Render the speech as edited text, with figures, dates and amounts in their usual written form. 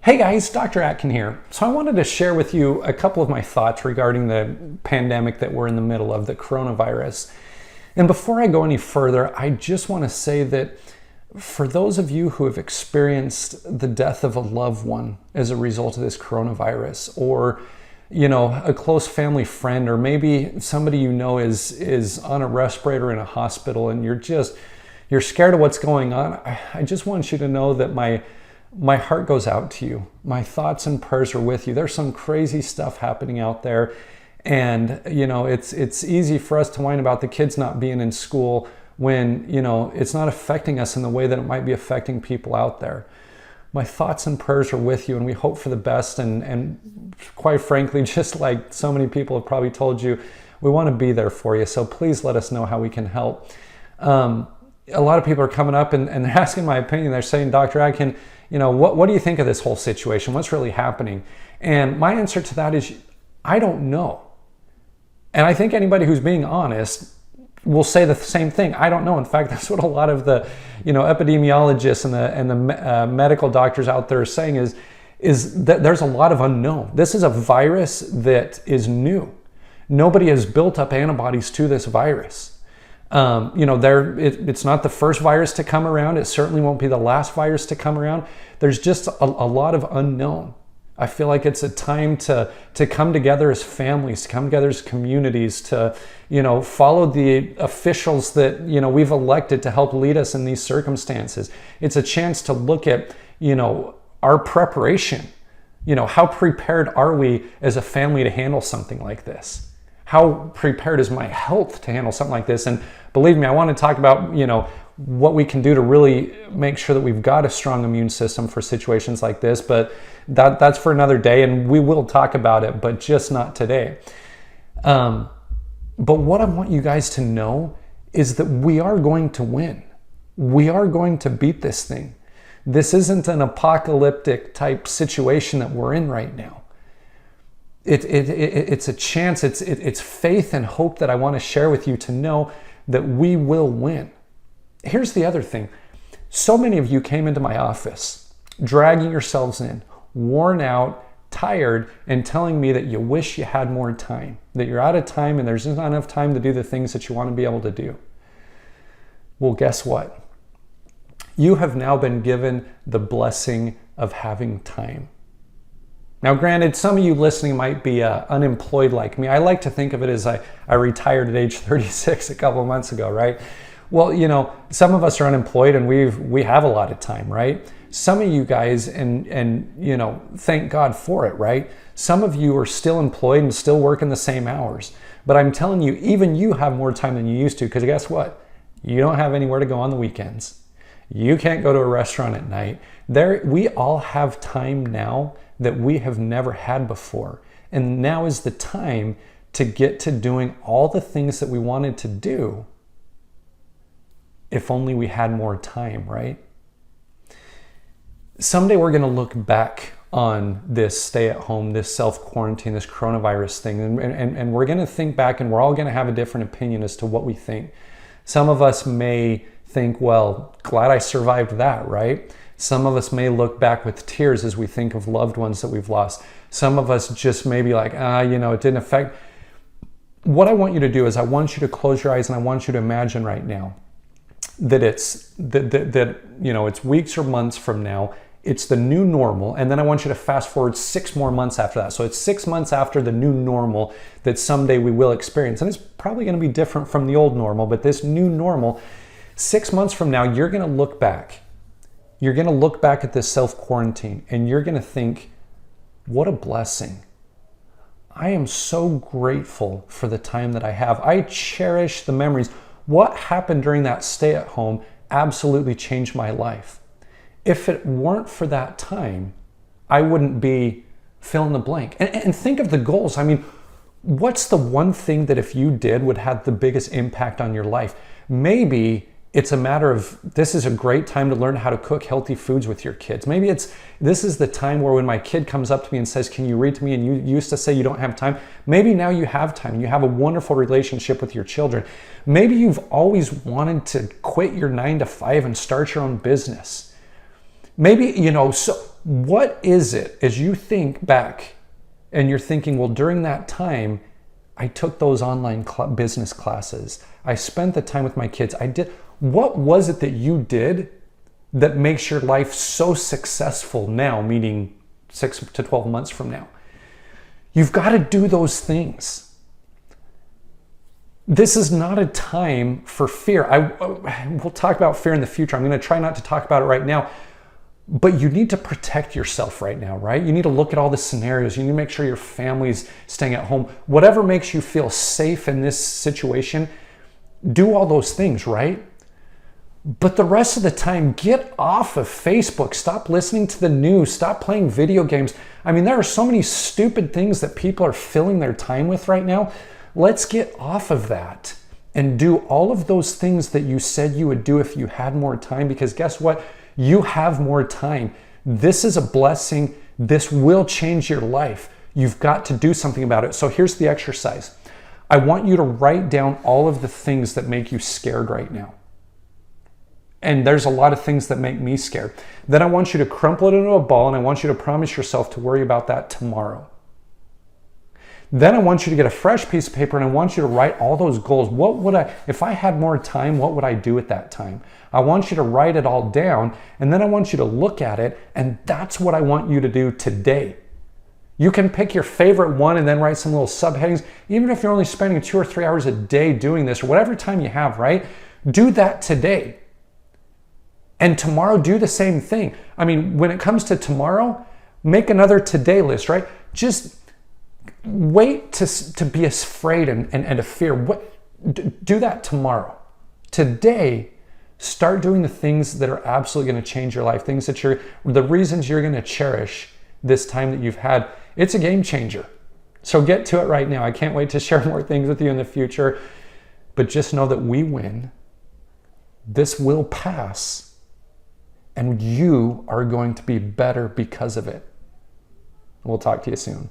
Hey guys, Dr. Atkin here. So I wanted to share with you a couple of my thoughts regarding the pandemic that we're in the middle of, the coronavirus. And before I go any further, I just want to say that for those of you who have experienced the death of a loved one as a result of this coronavirus, or a close family friend, or maybe somebody is on a respirator in a hospital and you're scared of what's going on, I just want you to know that my heart goes out to you. My thoughts and prayers are with you. There's some crazy stuff happening out there. And, it's easy for us to whine about the kids not being in school when, it's not affecting us in the way that it might be affecting people out there. My thoughts and prayers are with you, and we hope for the best. And quite frankly, just like so many people have probably told you, we want to be there for you. So please let us know how we can help. A lot of people are coming up and they're asking my opinion. They're saying, Dr. Atkin, what do you think of this whole situation? What's really happening? And my answer to that is, I don't know. And I think anybody who's being honest will say the same thing. I don't know. In fact, that's what a lot of the, epidemiologists and the medical doctors out there are saying is that there's a lot of unknown. This is a virus that is new. Nobody has built up antibodies to this virus. It's not the first virus to come around. It certainly won't be the last virus to come around. There's just a lot of unknown. I feel like it's a time to come together as families, to come together as communities, to, follow the officials that, we've elected to help lead us in these circumstances. It's a chance to look at, our preparation. How prepared are we as a family to handle something like this? How prepared is my health to handle something like this? And believe me, I want to talk about, what we can do to really make sure that we've got a strong immune system for situations like this. But that's for another day, and we will talk about it, but just not today. But what I want you guys to know is that we are going to win. We are going to beat this thing. This isn't an apocalyptic type situation that we're in right now. It's a chance, it's faith and hope that I want to share with you to know that we will win. Here's the other thing. So many of you came into my office, dragging yourselves in, worn out, tired, and telling me that you wish you had more time, that you're out of time and there's not enough time to do the things that you want to be able to do. Well, guess what? You have now been given the blessing of having time. Now, granted, some of you listening might be unemployed like me. I like to think of it as I retired at age 36 a couple of months ago, right? Well, some of us are unemployed and we have a lot of time, right? Some of you guys, and thank God for it, right? Some of you are still employed and still working the same hours. But I'm telling you, even you have more time than you used to, because guess what? You don't have anywhere to go on the weekends. You can't go to a restaurant at night. We all have time now that we have never had before. And now is the time to get to doing all the things that we wanted to do if only we had more time, right? Someday we're going to look back on this stay at home, this self-quarantine, this coronavirus thing, and we're going to think back, and we're all going to have a different opinion as to what we think. Some of us may think, well, glad I survived that, right? Some of us may look back with tears as we think of loved ones that we've lost. Some of us just may be like, it didn't affect. What I want you to do is I want you to close your eyes and I want you to imagine right now that it's weeks or months from now. It's the new normal. And then I want you to fast forward 6 more months after that. So it's 6 months after the new normal that someday we will experience. And it's probably going to be different from the old normal, but this new normal, 6 months from now, you're going to look back. You're going to look back at this self-quarantine and you're going to think, what a blessing. I am so grateful for the time that I have. I cherish the memories. What happened during that stay at home absolutely changed my life. If it weren't for that time, I wouldn't be fill in the blank. And think of the goals. I mean, what's the one thing that if you did would have the biggest impact on your life? Maybe it's a matter of, this is a great time to learn how to cook healthy foods with your kids. Maybe this is the time where when my kid comes up to me and says, can you read to me? And you used to say you don't have time. Maybe now you have time and you have a wonderful relationship with your children. Maybe you've always wanted to quit your 9 to 5 and start your own business. Maybe, so what is it as you think back and you're thinking, well, during that time, I took those online business classes. I spent the time with my kids. What was it that you did that makes your life so successful now, meaning 6 to 12 months from now? You've got to do those things. This is not a time for fear. We'll talk about fear in the future. I'm going to try not to talk about it right now. But you need to protect yourself right now, right? You need to look at all the scenarios. You need to make sure your family's staying at home. Whatever makes you feel safe in this situation, do all those things, right? But the rest of the time, get off of Facebook. Stop listening to the news. Stop playing video games. I mean, there are so many stupid things that people are filling their time with right now. Let's get off of that and do all of those things that you said you would do if you had more time, because guess what? You have more time. This is a blessing. This will change your life. You've got to do something about it. So here's the exercise. I want you to write down all of the things that make you scared right now. And there's a lot of things that make me scared. Then I want you to crumple it into a ball, and I want you to promise yourself to worry about that tomorrow. Then I want you to get a fresh piece of paper, and I want you to write all those goals. If I had more time, what would I do at that time? I want you to write it all down, and then I want you to look at it, and that's what I want you to do today. You can pick your favorite one and then write some little subheadings. Even if you're only spending 2 or 3 hours a day doing this, or whatever time you have, right? Do that today. And tomorrow, do the same thing. I mean, when it comes to tomorrow, make another today list, right? Just wait to be afraid and to fear. Do that tomorrow. Today, start doing the things that are absolutely going to change your life, things that the reasons you're going to cherish this time that you've had. It's a game changer. So get to it right now. I can't wait to share more things with you in the future. But just know that we win. This will pass. And you are going to be better because of it. We'll talk to you soon.